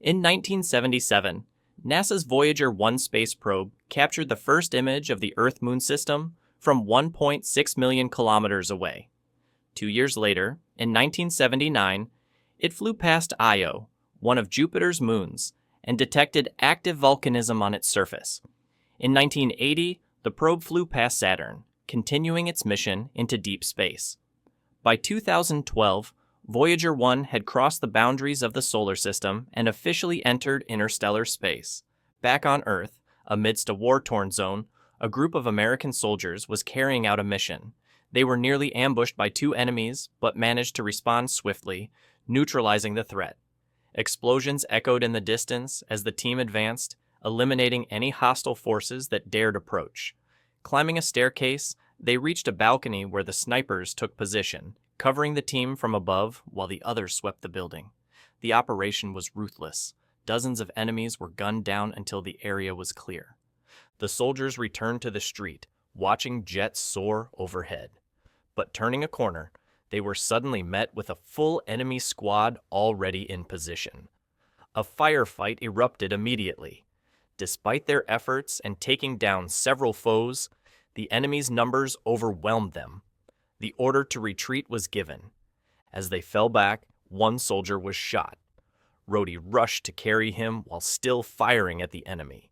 In 1977, NASA's Voyager 1 space probe captured the first image of the Earth-Moon system from 1.6 million kilometers away. 2 years later, in 1979, it flew past Io, one of Jupiter's moons, and detected active volcanism on its surface. In 1980, the probe flew past Saturn, continuing its mission into deep space. By 2012, Voyager 1 had crossed the boundaries of the solar system and officially entered interstellar space. Back on Earth, amidst a war-torn zone, a group of American soldiers was carrying out a mission. They were nearly ambushed by two enemies, but managed to respond swiftly, neutralizing the threat. Explosions echoed in the distance as the team advanced, eliminating any hostile forces that dared approach. Climbing a staircase, they reached a balcony where the snipers took position, covering the team from above while the others swept the building. The operation was ruthless. Dozens of enemies were gunned down until the area was clear. The soldiers returned to the street, watching jets soar overhead. But turning a corner, they were suddenly met with a full enemy squad already in position. A firefight erupted immediately. Despite their efforts and taking down several foes, the enemy's numbers overwhelmed them. The order to retreat was given. As they fell back, one soldier was shot. Rhodey rushed to carry him while still firing at the enemy.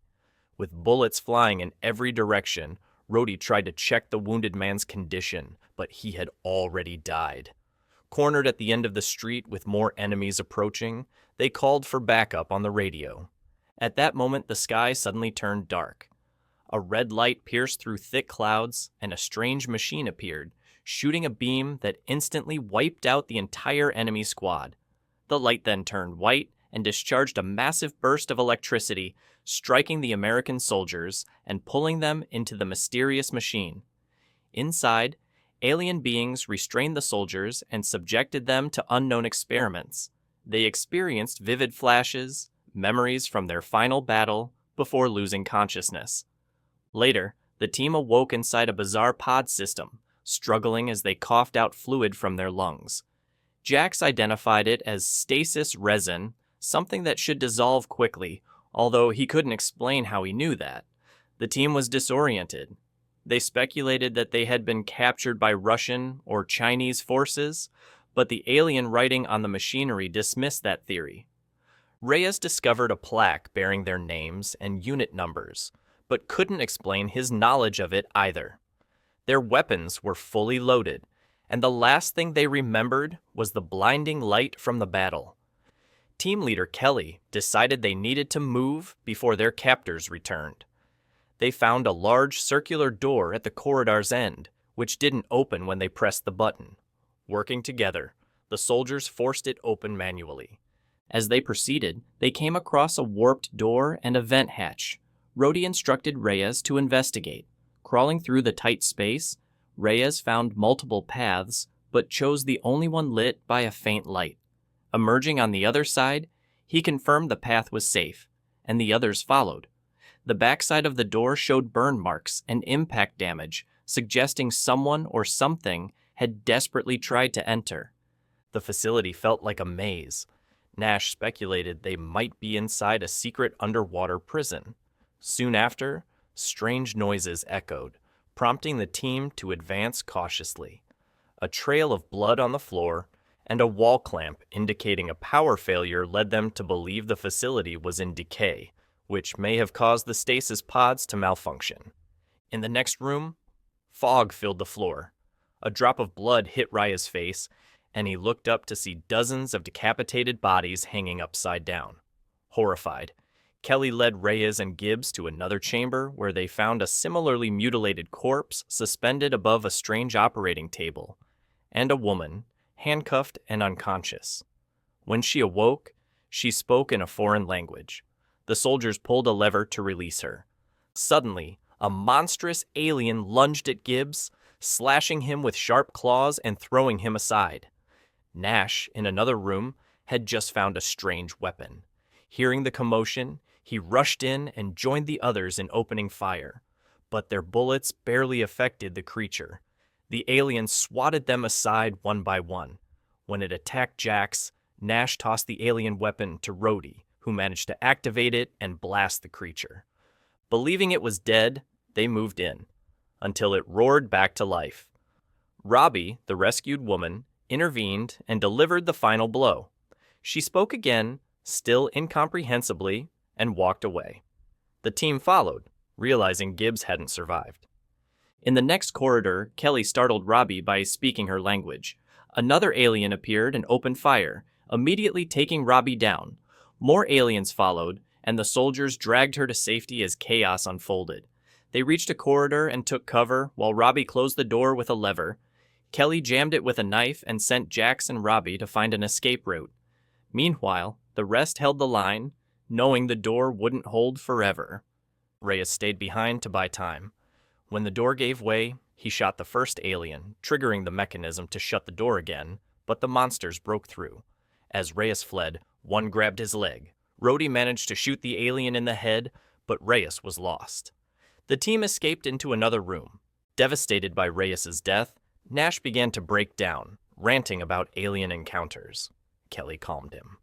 With bullets flying in every direction, Rhodey tried to check the wounded man's condition, but he had already died. Cornered at the end of the street with more enemies approaching, they called for backup on the radio. At that moment, the sky suddenly turned dark. A red light pierced through thick clouds, and a strange machine appeared, shooting a beam that instantly wiped out the entire enemy squad. The light then turned white and discharged a massive burst of electricity, striking the American soldiers and pulling them into the mysterious machine. Inside, alien beings restrained the soldiers and subjected them to unknown experiments. They experienced vivid flashes, memories from their final battle, before losing consciousness. Later, the team awoke inside a bizarre pod system, struggling as they coughed out fluid from their lungs. Jax identified it as stasis resin, something that should dissolve quickly, although he couldn't explain how he knew that. The team was disoriented. They speculated that they had been captured by Russian or Chinese forces, but the alien writing on the machinery dismissed that theory. Reyes discovered a plaque bearing their names and unit numbers, but couldn't explain his knowledge of it either. Their weapons were fully loaded, and the last thing they remembered was the blinding light from the battle. Team leader Kelly decided they needed to move before their captors returned. They found a large circular door at the corridor's end, which didn't open when they pressed the button. Working together, the soldiers forced it open manually. As they proceeded, they came across a warped door and a vent hatch. Rhodey instructed Reyes to investigate. Crawling through the tight space, Reyes found multiple paths, but chose the only one lit by a faint light. Emerging on the other side, he confirmed the path was safe, and the others followed. The backside of the door showed burn marks and impact damage, suggesting someone or something had desperately tried to enter. The facility felt like a maze. Nash speculated they might be inside a secret underwater prison. Soon after, strange noises echoed, prompting the team to advance cautiously. A trail of blood on the floor and a wall clamp indicating a power failure led them to believe the facility was in decay, which may have caused the stasis pods to malfunction. In the next room, fog filled the floor. A drop of blood hit Raya's face, and he looked up to see dozens of decapitated bodies hanging upside down. Horrified, Kelly led Reyes and Gibbs to another chamber where they found a similarly mutilated corpse suspended above a strange operating table, and a woman, handcuffed and unconscious. When she awoke, she spoke in a foreign language. The soldiers pulled a lever to release her. Suddenly, a monstrous alien lunged at Gibbs, slashing him with sharp claws and throwing him aside. Nash, in another room, had just found a strange weapon. Hearing the commotion, he rushed in and joined the others in opening fire, but their bullets barely affected the creature. The alien swatted them aside one by one. When it attacked Jax, Nash tossed the alien weapon to Rhodey, who managed to activate it and blast the creature. Believing it was dead, they moved in, until it roared back to life. Robbie, the rescued woman, intervened and delivered the final blow. She spoke again, still incomprehensibly, and walked away. The team followed, realizing Gibbs hadn't survived. In the next corridor, Kelly startled Robbie by speaking her language. Another alien appeared and opened fire, immediately taking Robbie down. More aliens followed, and the soldiers dragged her to safety as chaos unfolded. They reached a corridor and took cover, while Robbie closed the door with a lever. Kelly jammed it with a knife and sent Jax and Robbie to find an escape route. Meanwhile, the rest held the line, knowing the door wouldn't hold forever. Reyes stayed behind to buy time. When the door gave way, he shot the first alien, triggering the mechanism to shut the door again, but the monsters broke through. As Reyes fled, one grabbed his leg. Rhodey managed to shoot the alien in the head, but Reyes was lost. The team escaped into another room. Devastated by Reyes's death, Nash began to break down, ranting about alien encounters. Kelly calmed him.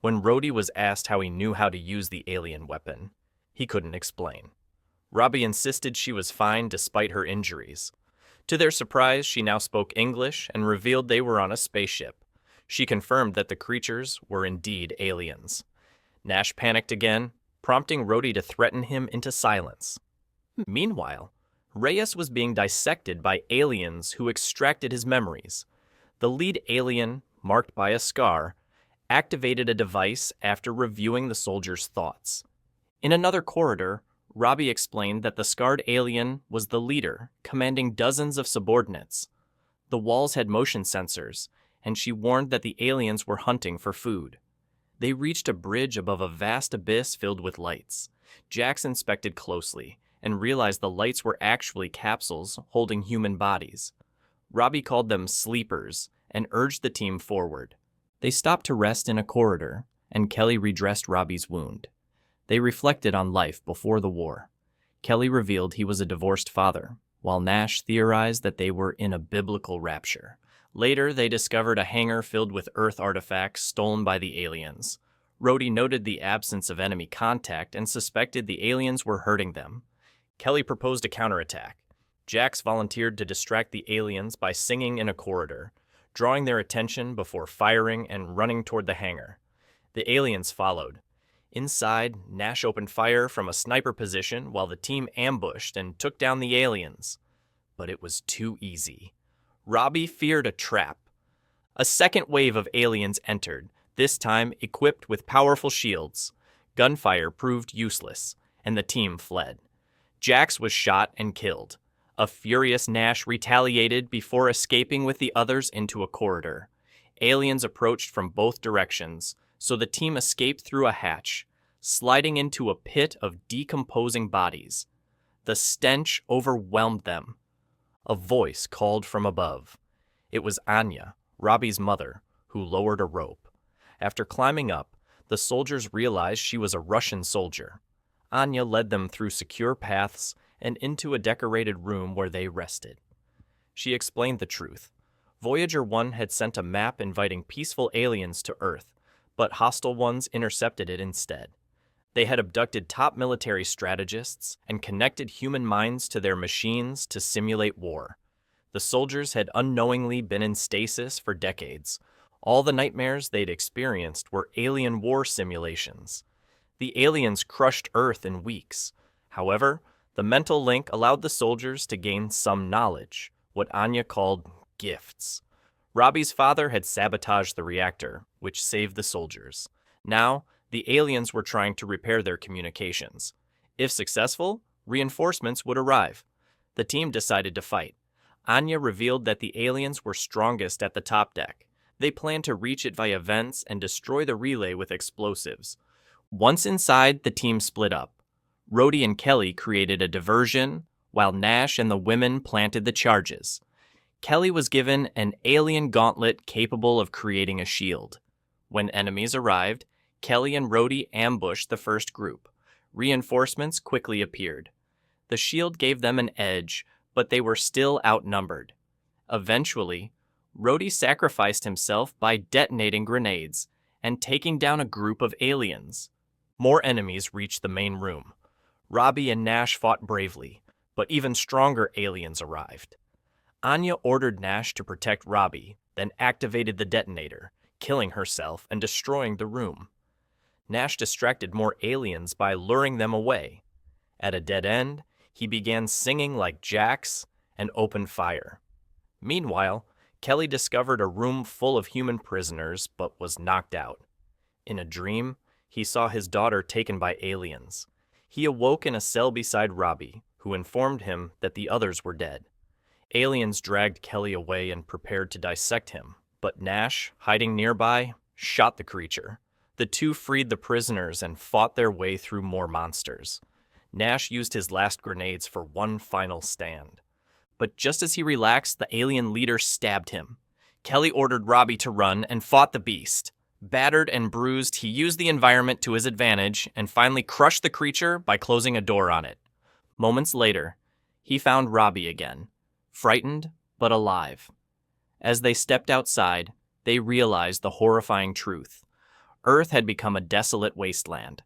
When Rhodey was asked how he knew how to use the alien weapon, he couldn't explain. Robbie insisted she was fine despite her injuries. To their surprise, she now spoke English and revealed they were on a spaceship. She confirmed that the creatures were indeed aliens. Nash panicked again, prompting Rhodey to threaten him into silence. Meanwhile, Reyes was being dissected by aliens who extracted his memories. The lead alien, marked by a scar, activated a device after reviewing the soldier's thoughts. In another corridor, Robbie explained that the scarred alien was the leader, commanding dozens of subordinates. The walls had motion sensors, and she warned that the aliens were hunting for food. They reached a bridge above a vast abyss filled with lights. Jax inspected closely and realized the lights were actually capsules holding human bodies. Robbie called them sleepers and urged the team forward. They stopped to rest in a corridor, and Kelly redressed Robbie's wound. They reflected on life before the war. Kelly revealed he was a divorced father, while Nash theorized that they were in a biblical rapture. Later, they discovered a hangar filled with Earth artifacts stolen by the aliens. Rhodey noted the absence of enemy contact and suspected the aliens were hurting them. Kelly proposed a counterattack. Jax volunteered to distract the aliens by singing in a corridor, drawing their attention before firing and running toward the hangar. The aliens followed. Inside, Nash opened fire from a sniper position while the team ambushed and took down the aliens. But it was too easy. Robbie feared a trap. A second wave of aliens entered, this time equipped with powerful shields. Gunfire proved useless, and the team fled. Jax was shot and killed. A furious Nash retaliated before escaping with the others into a corridor. Aliens approached from both directions, so the team escaped through a hatch, sliding into a pit of decomposing bodies. The stench overwhelmed them. A voice called from above. It was Anya, Robbie's mother, who lowered a rope. After climbing up, the soldiers realized she was a Russian soldier. Anya led them through secure paths and into a decorated room where they rested. She explained the truth. Voyager 1 had sent a map inviting peaceful aliens to Earth, but hostile ones intercepted it instead. They had abducted top military strategists and connected human minds to their machines to simulate war. The soldiers had unknowingly been in stasis for decades. All the nightmares they'd experienced were alien war simulations. The aliens crushed Earth in weeks. However, the mental link allowed the soldiers to gain some knowledge, what Anya called gifts. Robbie's father had sabotaged the reactor, which saved the soldiers. Now, the aliens were trying to repair their communications. If successful, reinforcements would arrive. The team decided to fight. Anya revealed that the aliens were strongest at the top deck. They planned to reach it via vents and destroy the relay with explosives. Once inside, the team split up. Rhodey and Kelly created a diversion, while Nash and the women planted the charges. Kelly was given an alien gauntlet capable of creating a shield. When enemies arrived, Kelly and Rhodey ambushed the first group. Reinforcements quickly appeared. The shield gave them an edge, but they were still outnumbered. Eventually, Rhodey sacrificed himself by detonating grenades and taking down a group of aliens. More enemies reached the main room. Robbie and Nash fought bravely, but even stronger aliens arrived. Anya ordered Nash to protect Robbie, then activated the detonator, killing herself and destroying the room. Nash distracted more aliens by luring them away. At a dead end, he began singing like Jax and opened fire. Meanwhile, Kelly discovered a room full of human prisoners but was knocked out. In a dream, he saw his daughter taken by aliens. He awoke in a cell beside Robbie, who informed him that the others were dead. Aliens dragged Kelly away and prepared to dissect him, but Nash, hiding nearby, shot the creature. The two freed the prisoners and fought their way through more monsters. Nash used his last grenades for one final stand. But just as he relaxed, the alien leader stabbed him. Kelly ordered Robbie to run and fought the beast. Battered and bruised, he used the environment to his advantage and finally crushed the creature by closing a door on it. Moments later, he found Robbie again, frightened but alive. As they stepped outside, they realized the horrifying truth. Earth had become a desolate wasteland.